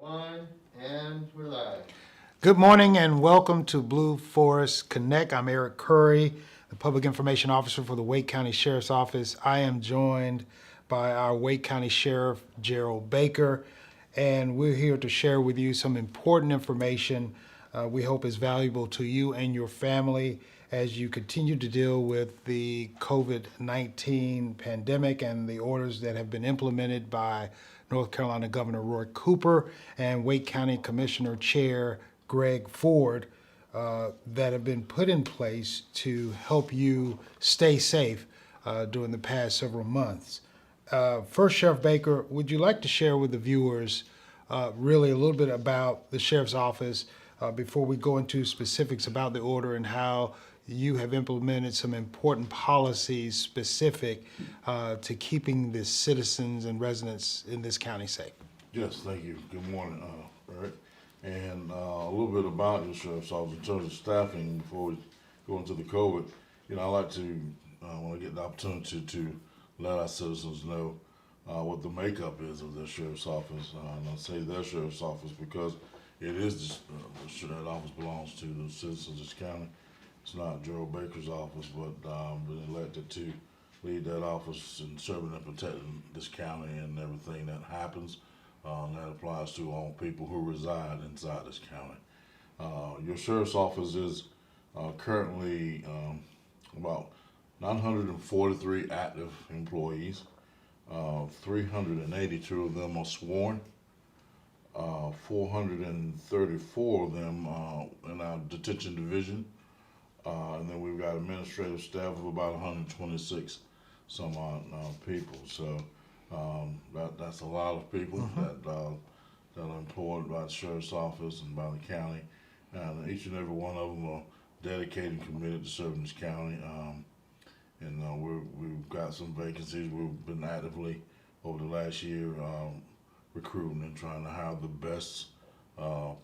One, and we're live. Good morning and welcome to Blueforest Connect. I'm Eric Curry, the Public Information Officer for the Wake County Sheriff's Office. I am joined by our Wake County Sheriff, Gerald Baker, and we're here to share with you some important information we hope is valuable to you and your family as you continue to deal with the COVID-19 pandemic and the orders that have been implemented by North Carolina Governor Roy Cooper and Wake County Commissioner Chair Greg Ford that have been put in place to help you stay safe during the past several months. First, Sheriff Baker, would you like to share with the viewers really a little bit about the Sheriff's Office before we go into specifics about the order and how you have implemented some important policies specific to keeping the citizens and residents in this county safe? Yes, thank you. Good morning, Eric. And a little bit about your Sheriff's Office in terms of staffing before we go into the COVID. I like to, when I get the opportunity to let our citizens know what the makeup is of their Sheriff's Office. And I say their Sheriff's Office because it is, that office belongs to the citizens of this county. It's not Gerald Baker's office, but been elected to lead that office in serving and protecting this county and everything that happens. That applies to all people who reside inside this county. Your Sheriff's Office is currently about 943 active employees. 382 of them are sworn. 434 of them in our detention division. And then we've got administrative staff of about 126 some odd people. So that's a lot of people that are employed by the Sheriff's Office and by the county. And each and every one of them are dedicated and committed to serving this county. We've got some vacancies. We've been actively over the last year recruiting and trying to hire the best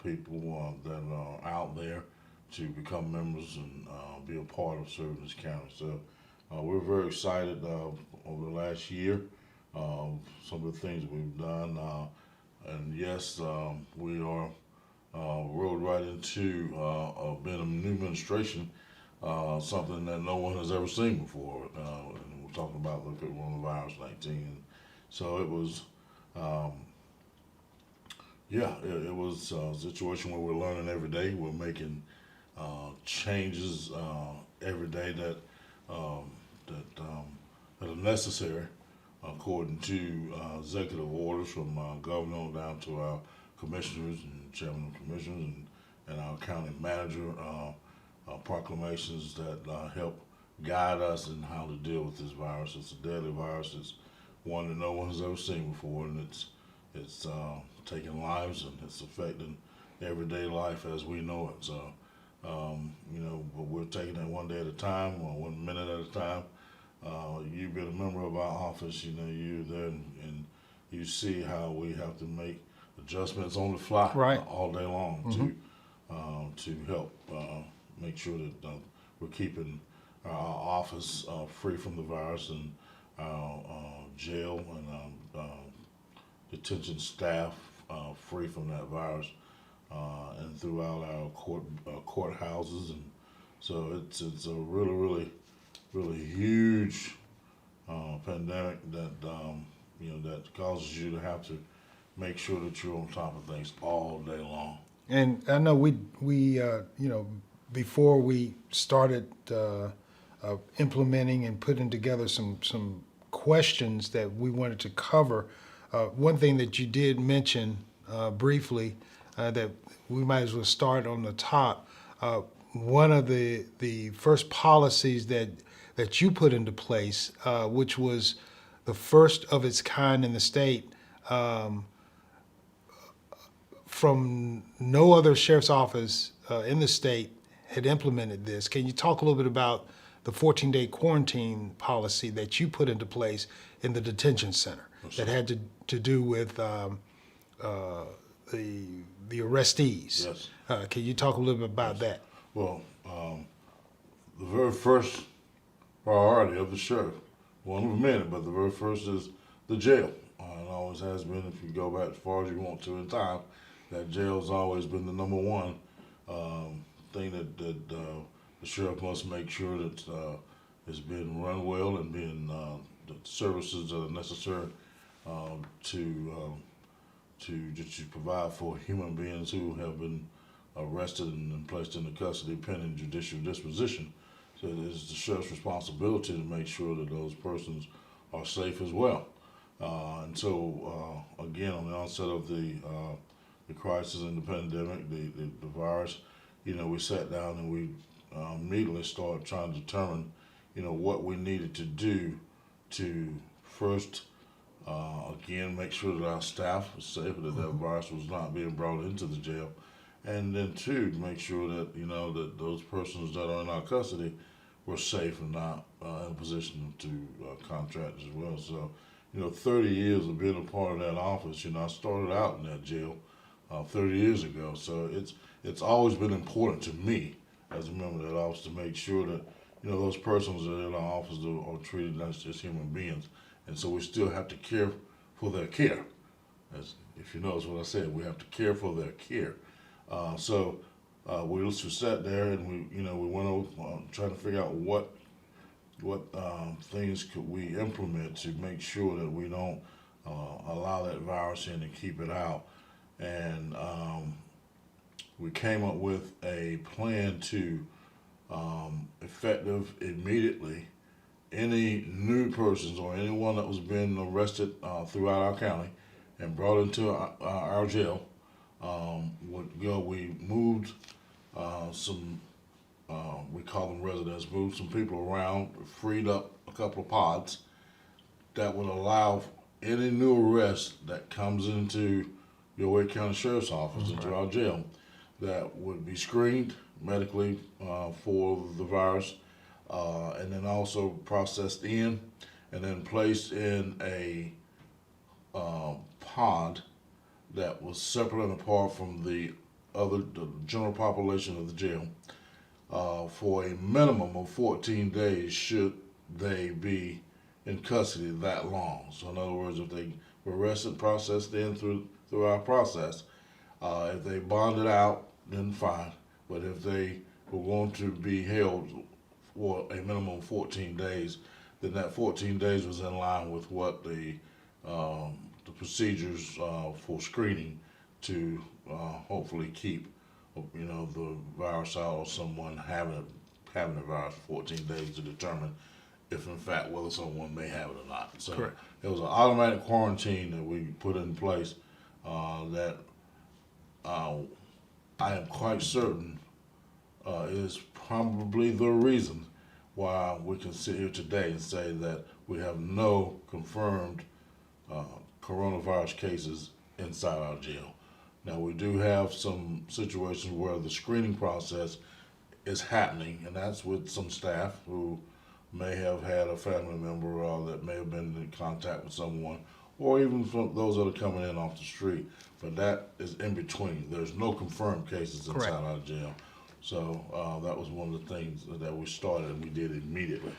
people that are out there to become members and be a part of serving this county. So we're very excited over the last year, some of the things we've done. And yes, we are rolled right into being a new administration, something that no one has ever seen before. And we're talking about the coronavirus 19. So it was, it was a situation where we're learning every day. We're making changes every day that are necessary according to executive orders from our governor down to our commissioners and chairman of commissioners and our county manager proclamations that help guide us in how to deal with this virus. It's a deadly virus. It's one that no one has ever seen before, and it's taking lives and it's affecting everyday life as we know it. So, but we're taking it one day at a time, or 1 minute at a time. You've been a member of our office, you're there and you see how we have to make adjustments on the fly all day long to help make sure that we're keeping our office free from the virus and our jail and detention staff free from that virus and throughout our courthouses. And so it's a really huge pandemic that that causes you to have to make sure that you're on top of things all day long. And I know we before we started implementing and putting together some questions that we wanted to cover, one thing that you did mention briefly that we might as well start on the top. One of the first policies that you put into place, which was the first of its kind in the state, from no other sheriff's office in the state had implemented this. Can you talk a little bit about the 14-day quarantine policy that you put into place in the detention center that had to do with the arrestees? Yes. Can you talk a little bit about that? Well, the very first priority of the sheriff, one of many, but the very first is the jail. It always has been. If you go back as far as you want to in time, that jail's always been the number one thing that the sheriff must make sure that it's been run well and being the services that are necessary to provide for human beings who have been arrested and placed into custody pending judicial disposition. So it is the sheriff's responsibility to make sure that those persons are safe as well. And so again, on the onset of the crisis and the pandemic, the virus, we sat down and we immediately started trying to determine, what we needed to do to first, again, make sure that our staff was safe, that virus was not being brought into the jail, and then two, to make sure that that those persons that are in our custody were safe and not in a position to contract as well. So, 30 years of being a part of that office, I started out in that jail 30 years ago. So it's always been important to me as a member of that office to make sure that those persons that are in our office are treated as human beings, and so we still have to care for their care. As if you notice what I said, we have to care for their care. So we just sat there and we went over trying to figure out what things could we implement to make sure that we don't allow that virus in and keep it out. And we came up with a plan to effective immediately any new persons or anyone that was being arrested throughout our county and brought into our jail would go. We moved some, we call them residents, moved some people around, freed up a couple of pods that would allow any new arrest that comes into your Wake County Sheriff's Office, into our jail, that would be screened medically for the virus, and then also processed in and then placed in a pod that was separate and apart from the general population of the jail for a minimum of 14 days should they be in custody that long. So in other words, if they were arrested, processed in through our process, if they bonded out, then fine. But if they were going to be held for a minimum of 14 days, then that 14 days was in line with what the procedures for screening to hopefully keep the virus out, or someone having the virus for 14 days to determine if in fact whether someone may have it or not. So Correct. It was an automatic quarantine that we put in place that I am quite certain is probably the reason why we can sit here today and say that we have no confirmed coronavirus cases inside our jail. Now, we do have some situations where the screening process is happening, and that's with some staff who may have had a family member that may have been in contact with someone, or even from those that are coming in off the street. But that is in between. There's no confirmed cases inside Correct. our jail. So that was one of the things that we started and we did immediately.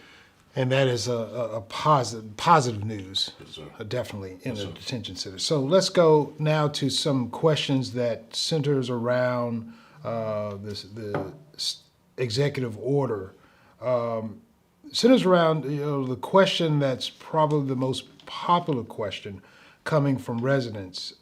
And that is a positive news, Yes, sir. definitely, in Yes, the sir. detention center. So let's go now to some questions that centers around the executive order. Centers around the question that's probably the most popular question coming from residents.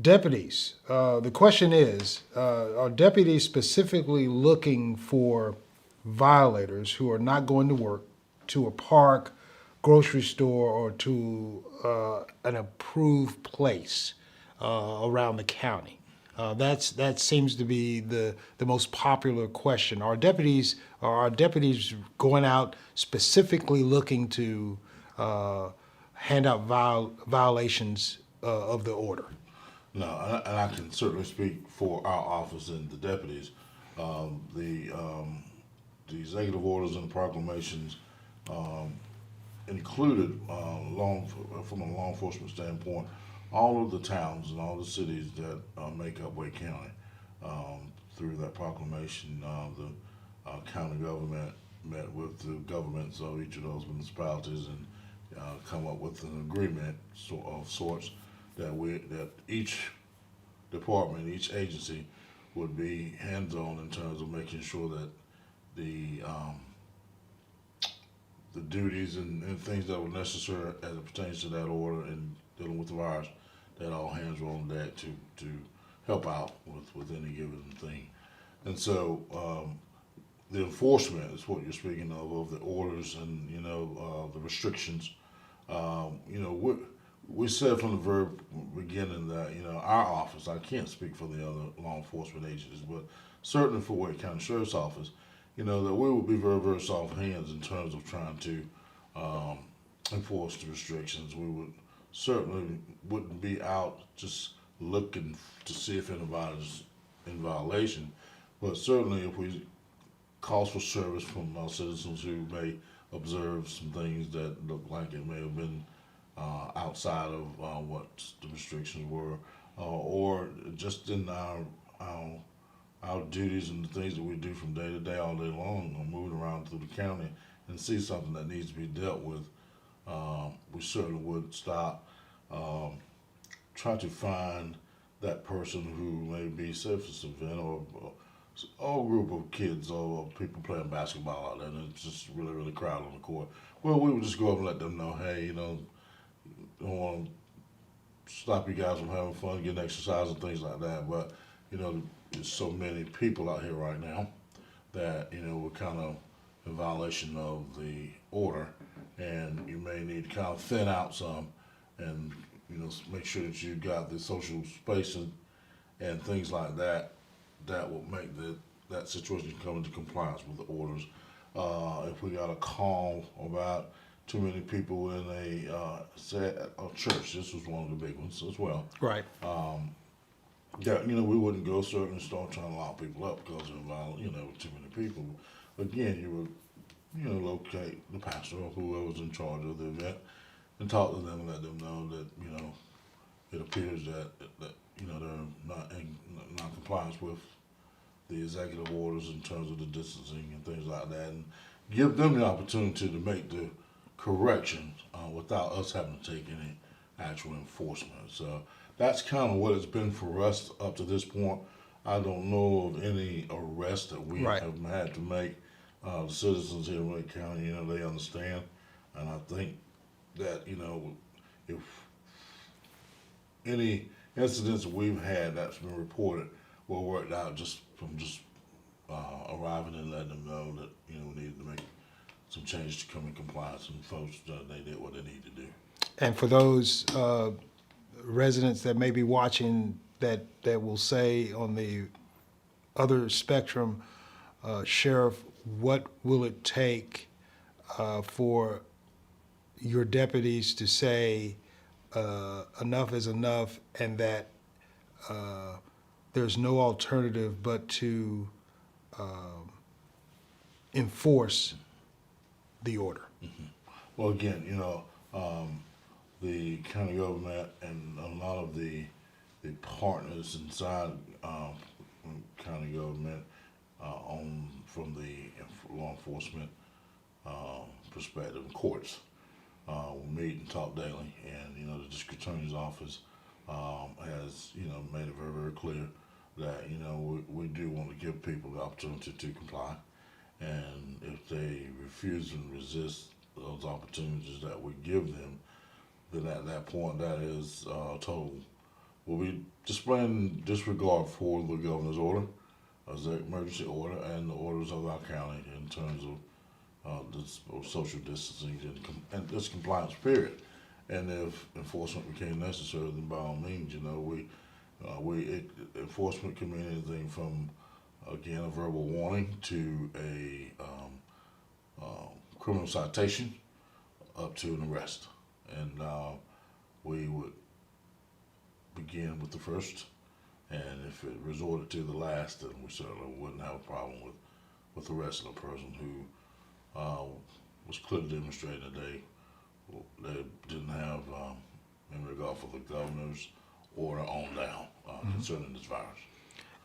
Deputies. The question is, are deputies specifically looking for violators who are not going to work to a park, grocery store, or to an approved place around the county? That seems to be the most popular question. Are deputies going out specifically looking to hand out violations of the order? No, and I can certainly speak for our office and the deputies. The executive orders and proclamations included, from a law enforcement standpoint, all of the towns and all the cities that make up Wake County. Through that proclamation, the county government met with the governments of each of those municipalities and come up with an agreement of sorts that each department, each agency would be hands-on in terms of making sure that the duties and things that were necessary as it pertains to that order and dealing with the virus, that all hands were on deck to help out with any given thing. And so the enforcement is what you're speaking of the orders and the restrictions. We said from the very beginning that our office, I can't speak for the other law enforcement agencies, but certainly for Wake County Sheriff's Office, that we would be very, very soft hands in terms of trying to enforce the restrictions. We would certainly wouldn't be out just looking to see if anybody's in violation, but certainly if we calls for service from our citizens who may observe some things that look like it may have been outside of what the restrictions were, or just in our duties and the things that we do from day to day, all day long, moving around through the county and see something that needs to be dealt with, we certainly would stop, try to find that person who may be safe as an event or a group of kids or people playing basketball out there and it's just really, really crowded on the court. Well, we would just go up and let them know, hey, don't want to stop you guys from having fun, getting exercise and things like that. But, there's so many people out here right now that, we're kind of in violation of the order and you may need to kind of thin out some and, make sure that you've got the social spacing and things like that that will make that situation come into compliance with the orders. If we got a call about too many people in a church, this was one of the big ones as well. Right. We wouldn't go certainly start trying to lock people up because of too many people. Again, you would locate the pastor or whoever's in charge of the event and talk to them and let them know that it appears that they're not in non-compliance with the executive orders in terms of the distancing and things like that, and give them the opportunity to make the corrections without us having to take any actual enforcement. So that's kind of what it's been for us up to this point. I don't know of any arrests that we Right. have had to make. The citizens here in Wake County, they understand, and I think that if any incidents that we've had that's been reported were worked out just from arriving and letting them know that we needed to make some changes to come in compliance, and folks they did what they need to do. And for those residents that may be watching that will say on the other spectrum, Sheriff, what will it take for your deputies to say enough is enough and that there's no alternative but to enforce the order? Mm-hmm. Well, again, the county government and a lot of the partners inside county government from the law enforcement perspective, courts will meet and talk daily, and the district attorney's office has made it very, very clear that we do want to give people the opportunity to comply, and if they refuse and resist those opportunities that we give them, then at that point that is total. We'll be displaying disregard for the governor's order, as the emergency order, and the orders of our county in terms of this social distancing and this compliance period. And if enforcement became necessary, then by all means, enforcement can mean anything from, again, a verbal warning to a criminal citation up to an arrest. And we would begin with the first, and if it resorted to the last, then we certainly wouldn't have a problem with arresting a person who was clearly demonstrating that they didn't have, in regard for the governor's order on down concerning this virus.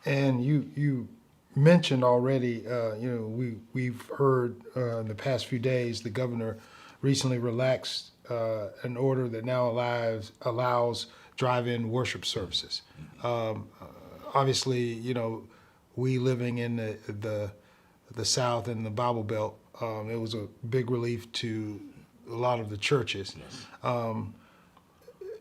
And you mentioned already, we've heard in the past few days the governor recently relaxed an order that now allows drive-in worship services. Obviously, you know, we living in the South and the Bible Belt, it was a big relief to a lot of the churches. Yes.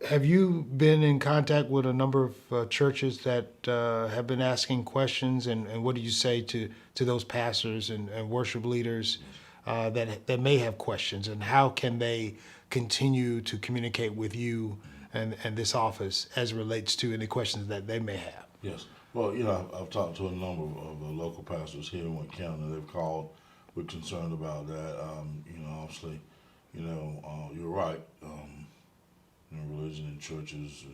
Have you been in contact with a number of churches that have been asking questions, and what do you say to those pastors and worship leaders that may have questions, and how can they continue to communicate with you and this office as it relates to any questions that they may have? Yes. Well, you know, I've talked to a number of local pastors here in Wake County. They've called with concern about that. You know, obviously, you know, you're right. You know, religion in churches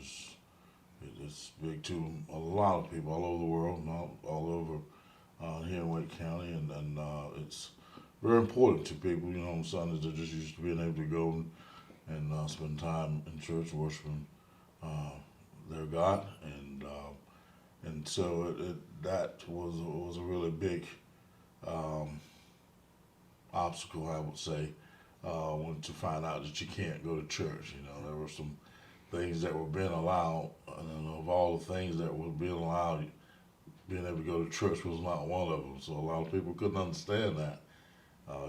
it's big to a lot of people all over the world, not all over here in Wake County, and it's very important to people. You know, on Sundays they're just used to being able to go and spend time in church worshiping their God, and so that was a really big obstacle, I would say, when to find out that you can't go to church. You know, there were some things that were being allowed, and of all the things that were being allowed, being able to go to church was not one of them. So a lot of people couldn't understand that.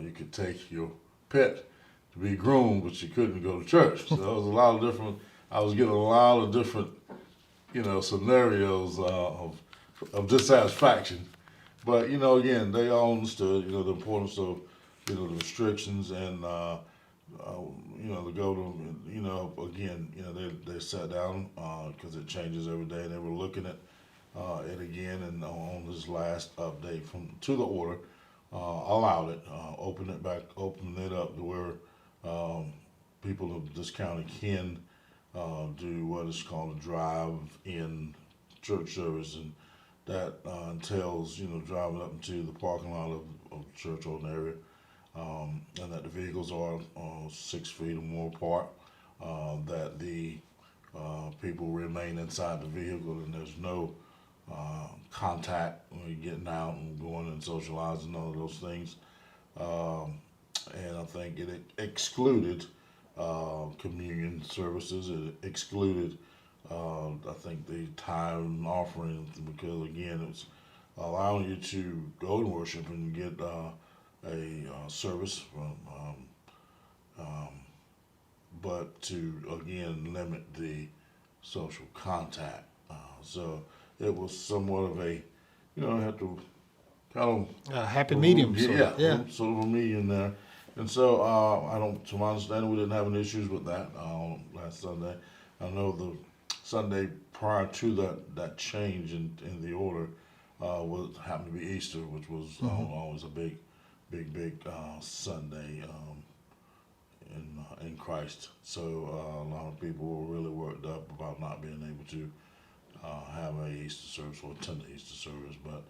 You could take your pet to be groomed, but you couldn't go to church. So there was a lot of different. I was getting a lot of different, you know, scenarios of dissatisfaction. But you know, again, they all understood, you know, the importance of, you know, the restrictions and you know, to go to, you know, again, you know, they sat down because it changes every day. They were looking at it again, and on this last update to the order, allowed it, open it up to where people of this county can do what is called a drive-in church service, and that entails, you know, driving up into the parking lot of the church or an area, and that the vehicles are 6 feet or more apart, that the people remain inside the vehicle, and there's no contact when you're getting out and going and socializing, all of those things. And I think it excluded communion services. It excluded, I think, the time offering, because again, it's allowing you to go and worship and get a service from, but to again limit the social contact. So it was somewhat of a, you know, have to kind of Happy medium. yeah, sort of a medium there. And so I don't, to my understanding, we didn't have any issues with that last Sunday. I know the Sunday prior to that change in the order happened to be Easter, which was always a big Sunday in Christ. So a lot of people were really worked up about not being able to have a Easter service or attend the Easter service. But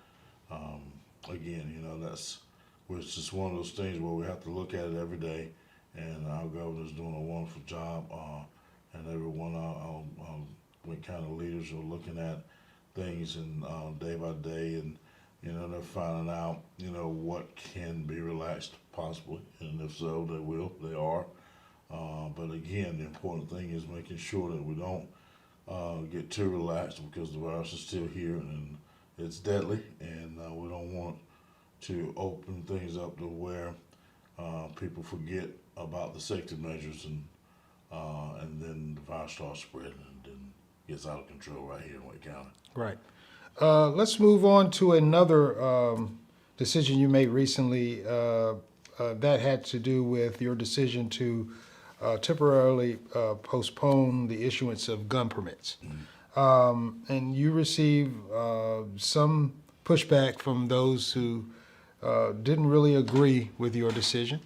again, you know, it's just one of those things where we have to look at it every day, and our governor's doing a wonderful job, and everyone, our Wake County leaders are looking at things and day by day, and you know, they're finding out, you know, what can be relaxed possibly, and if so, they are. But again, the important thing is making sure that we don't get too relaxed, because the virus is still here and it's deadly, and we don't want to open things up to where people forget about the safety measures, and then the virus starts spreading and then gets out of control right here in Wake County. Right. Let's move on to another decision you made recently that had to do with your decision to temporarily postpone the issuance of gun permits. And you received some pushback from those who didn't really agree with your decision.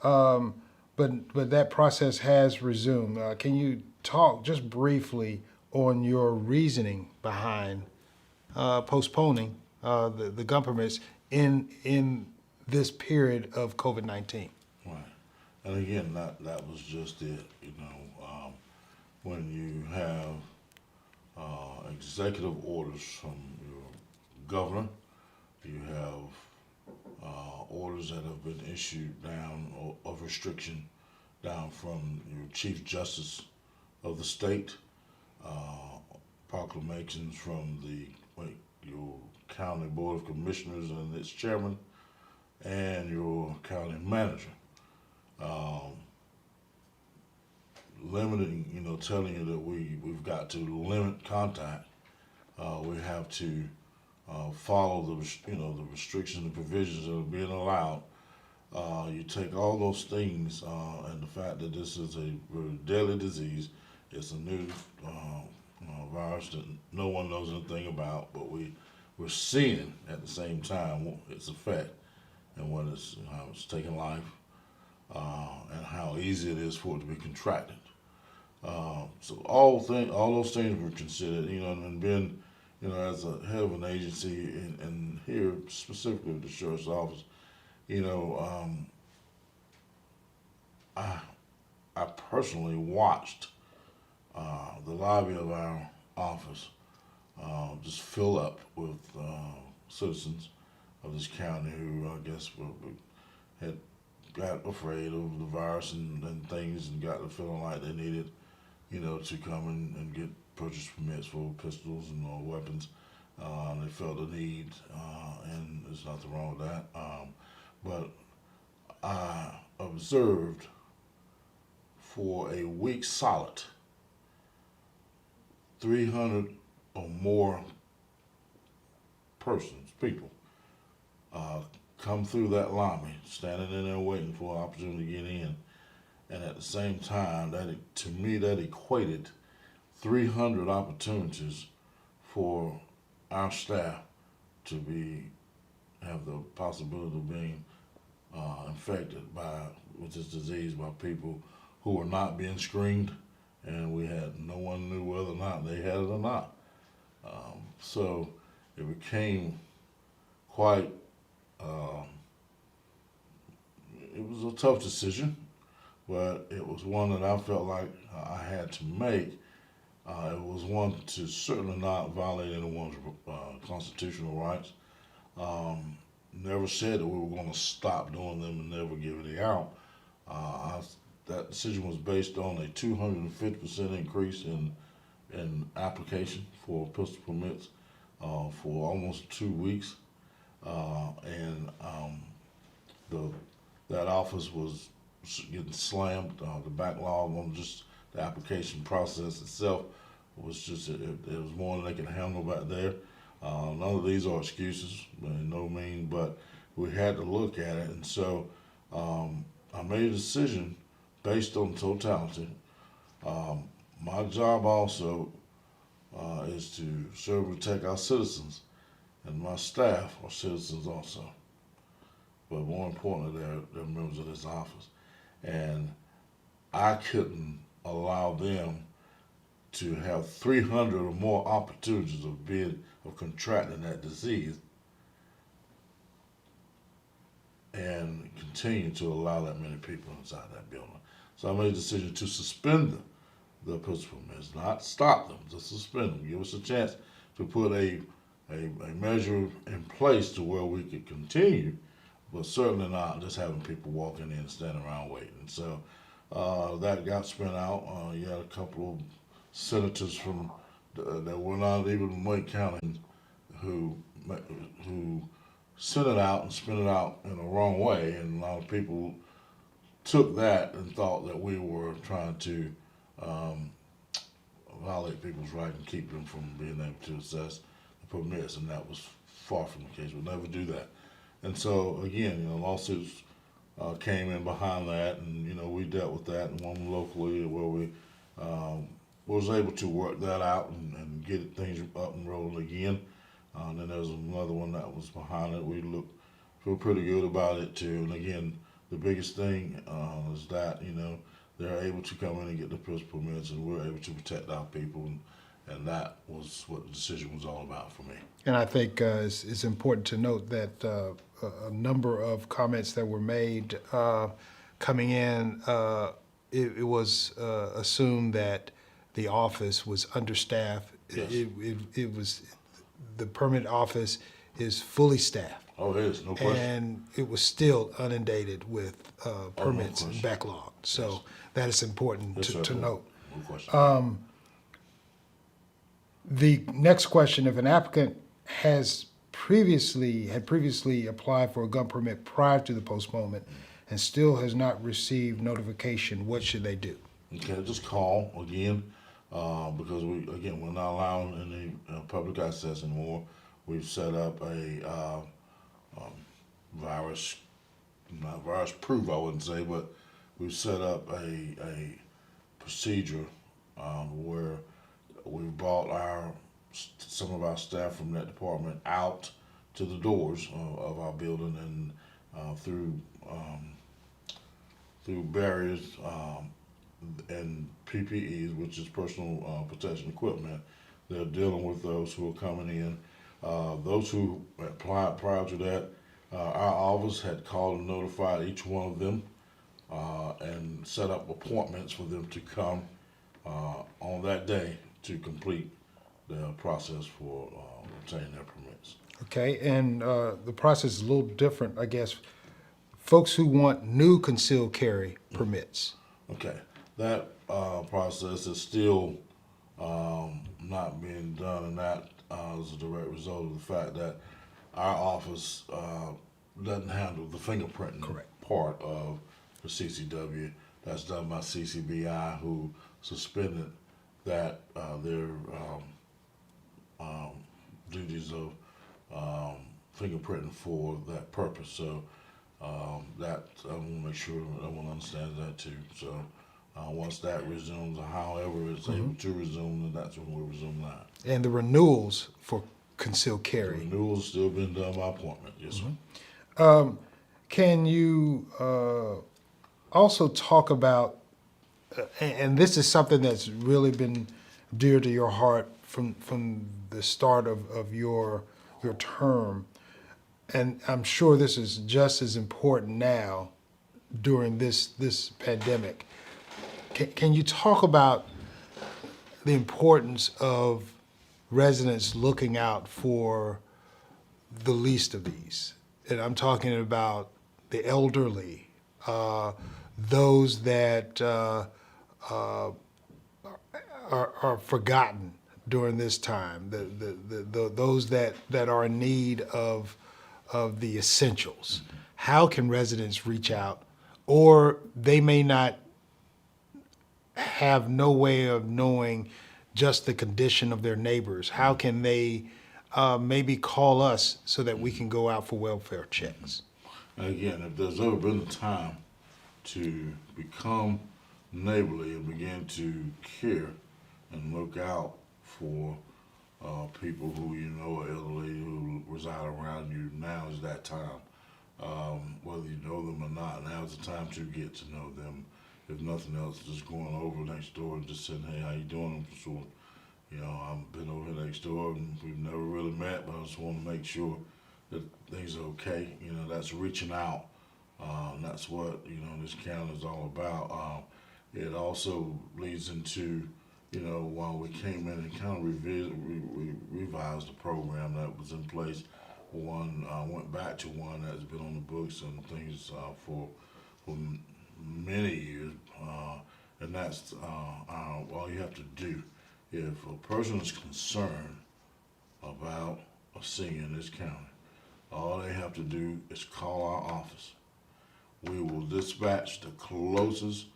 But that process has resumed. Can you talk just briefly on your reasoning behind postponing the gun permits in this period of COVID-19? Right. And again, that was just it. You know, when you have executive orders from your governor, you have orders that have been issued down of restriction down from your Chief Justice of the state, proclamations from your County Board of Commissioners and its chairman, and your county manager. Limiting, telling you that we've got to limit contact. We have to follow the restrictions and provisions that are being allowed. You take all those things and the fact that this is a very deadly disease. It's a new virus that no one knows anything about, but we're seeing at the same time its effect and how it's taking life and how easy it is for it to be contracted. So all those things were considered, and being, as a head of an agency and here specifically with the sheriff's office, I personally watched the lobby of our office just fill up with citizens of this county who I guess had got afraid of the virus and things and got the feeling like they needed, to come and get purchase permits for pistols and weapons. They felt the need, and there's nothing wrong with that. But I observed for a week solid 300 or more people come through that lobby, standing in there waiting for an opportunity to get in. And at the same time, to me that equated 300 opportunities for our staff to have the possibility of being infected with this disease by people who were not being screened, and no one knew whether or not they had it or not. So it became quite. It was a tough decision, but it was one that I felt like I had to make. It was one to certainly not violate anyone's constitutional rights. Never said that we were going to stop doing them and never give any out. That decision was based on a 250% increase in application for pistol permits for almost 2 weeks, and that office was getting slammed. The backlog on just the application process itself was it was more than they could handle back there. None of these are excuses, by no means, but we had to look at it, and so I made a decision based on totality. My job also is to serve and protect our citizens, and my staff are citizens also. But more importantly, they're members of this office, and I couldn't allow them to have 300 or more opportunities of contracting that disease and continue to allow that many people inside that building. So I made a decision to suspend the pistol permits, not stop them, just suspend them, give us a chance to put a measure in place to where we could continue, but certainly not just having people walking in and standing around waiting. So that got spent out. You had a couple of senators that were not even in Wake County who sent it out and spent it out in the wrong way, and a lot of people took that and thought that we were trying to violate people's right and keep them from being able to assess the permits, and that was far from the case. We'll never do that. And so again, lawsuits came in behind that, and we dealt with that, and one locally where we was able to work that out and get things up and rolling again. Then there was another one that was behind it. We feel pretty good about it too. And again, the biggest thing is that they're able to come in and get the pistol permits, and we're able to protect our people, and that was what the decision was all about for me. And I think it's important to note that a number of comments that were made coming in, it was assumed that the office was understaffed. Yes. It was, the permit office is fully staffed. Oh, it is, no question. And it was still inundated with permits and question. backlogged. So that is important Yes, sir. to note. No question. The next question, if an applicant had previously applied for a gun permit prior to the postponement and still has not received notification, what should they do? Okay, just call again, because we're not allowing any public access anymore. We've set up a not virus proof, I wouldn't say, but we've set up a procedure where we've brought some of our staff from that department out to the doors of our building and through barriers and PPEs, which is personal protection equipment. They're dealing with those who are coming in. Those who applied prior to that, our office had called and notified each one of them and set up appointments for them to come on that day to complete the process for obtaining their permits. Okay, and the process is a little different, I guess. Folks who want new concealed carry permits. Okay, that process is still not being done, and that is a direct result of the fact that our office doesn't handle the fingerprinting part of the CCW. That's done by CCBI, who suspended that their duties of fingerprinting for that purpose. So that I want to make sure everyone understands that too. So once that resumes, or however it's able to resume, then that's when we'll resume that. And the renewals for concealed The carry. renewal's still being done by appointment. Yes, sir. Can you also talk about, and this is something that's really been dear to your heart from the start of your term, and I'm sure this is just as important now during this pandemic. Can you talk about the importance of residents looking out for the least of these? And I'm talking about the elderly, those that are forgotten during this time, those that are in need of the essentials. How can residents reach out, or they may not have no way of knowing just the condition of their neighbors? How can they maybe call us so that we can go out for welfare checks? Again, if there's ever been a time to become neighborly and begin to care and look out for people who you know are elderly, who reside around you, now is that time. Whether you know them or not, now is the time to get to know them. If nothing else, just going over next door and just saying, hey, how you doing? So, you know, I've been over here next door and we've never really met, but I just want to make sure that things are okay. You know, that's reaching out. That's what, you know, this county is all about. It also leads into, you know, while we came in and kind of revised the program that was in place. One went back to one that's been on the books and things for many years, and that's all you have to do. If a person is concerned about a senior in this county, all they have to do is call our office. We will dispatch the closest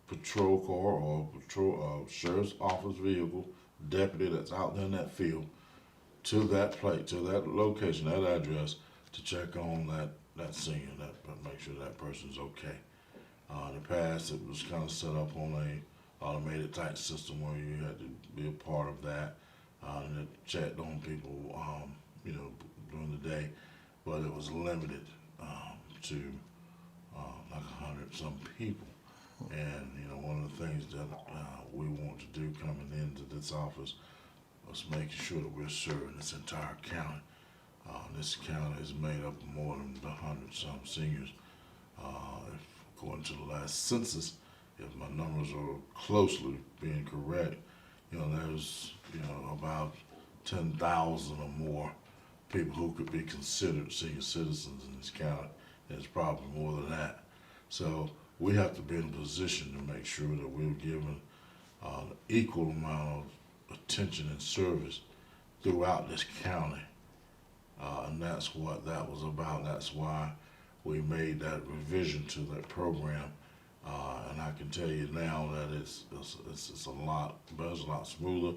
patrol car or sheriff's office vehicle, deputy that's out there in that field, to that place, to that location, that address, to check on that senior, make sure that person's okay. In the past, it was kind of set up on a automated type system where you had to be a part of that, and it checked on people, you know, during the day, but it was limited to like 100-some people. And you know, one of the things that we want to do coming into this office was making sure that we're serving this entire county. This county is made up of more than 100-some seniors. According to the last census, if my numbers are closely being correct, you know, there's, you know, about 10,000 or more people who could be considered senior citizens in this county, and it's probably more than that. So we have to be in a position to make sure that we're given an equal amount of attention and service throughout this county. And that's what that was about. That's why we made that revision to that program. And I can tell you now that it's a lot better, it's a lot smoother.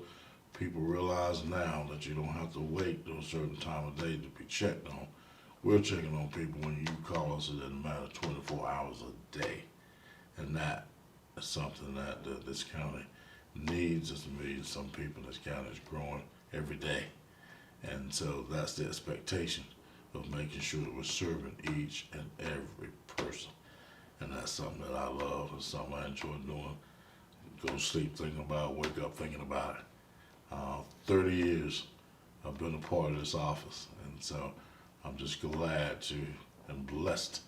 People realize now that you don't have to wait till a certain time of day to be checked on. We're checking on people when you call us. It doesn't matter, 24 hours a day. And that is something that this county needs. As some people in this county is growing every day. And so that's the expectation of making sure that we're serving each and every person. And that's something that I love and something I enjoy doing. Go to sleep thinking about it, wake up thinking about it. 30 years I've been a part of this office, and so I'm just glad to and blessed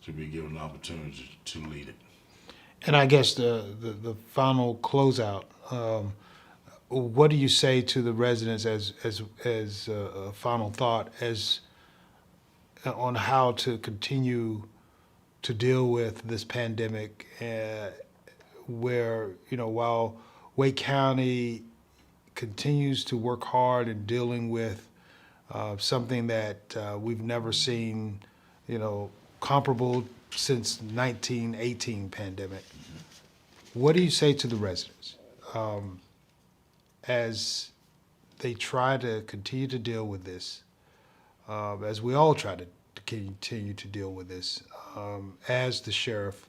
to be given the opportunity to lead it. And I guess the final closeout, what do you say to the residents as a final thought as on how to continue to deal with this pandemic, where, while Wake County continues to work hard in dealing with something that we've never seen, comparable since 1918 pandemic. What do you say to the residents as they try to continue to deal with this, as we all try to continue to deal with this, as the sheriff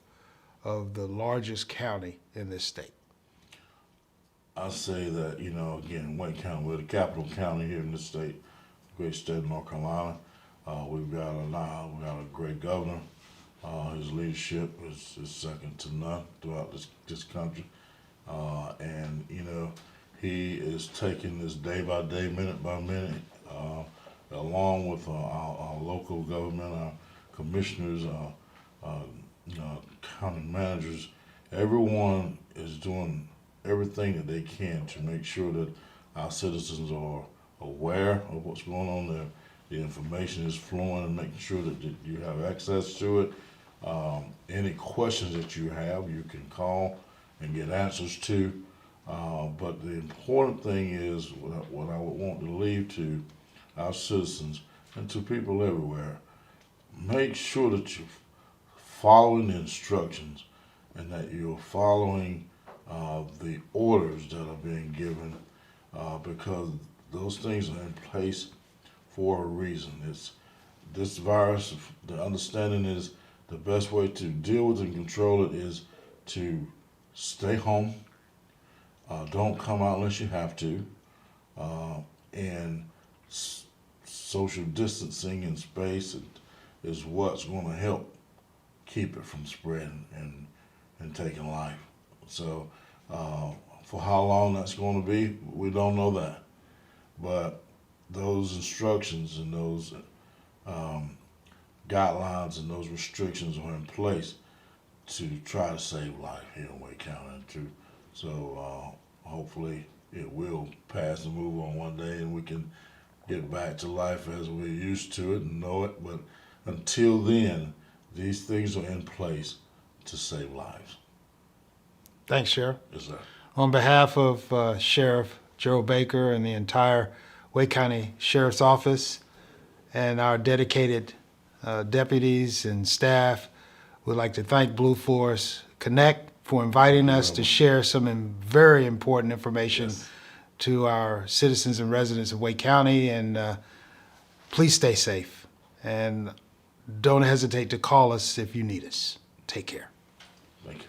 of the largest county in this state? I say that, again, Wayne County, we're the capital county here in this state, great state of North Carolina. We've got a great governor. His leadership is second to none throughout this country. And, he is taking this day by day, minute by minute, along with our local government, our commissioners, county managers. Everyone is doing everything that they can to make sure that our citizens are aware of what's going on there. The information is flowing and making sure that you have access to it. Any questions that you have, you can call and get answers to. But the important thing is what I would want to leave to our citizens and to people everywhere. Make sure that you're following the instructions and that you're following the orders that are being given, because those things are in place for a reason. It's this virus, the understanding is the best way to deal with and control it is to stay home, don't come out unless you have to, and social distancing in space is what's going to help keep it from spreading and taking life. So for how long that's going to be, we don't know that. But those instructions and those guidelines and those restrictions are in place to try to save life here in Wake County. So hopefully it will pass and move on one day and we can get back to life as we're used to it and know it. But until then, these things are in place to save lives. Thanks, Sheriff. Yes, sir. On behalf of Sheriff Gerald Baker and the entire Wake County Sheriff's Office and our dedicated deputies and staff, we'd like to thank Blueforest Connect for inviting us to share some very important information to our citizens and residents of Wake County. And please stay safe and don't hesitate to call us if you need us. Take care. Thank you.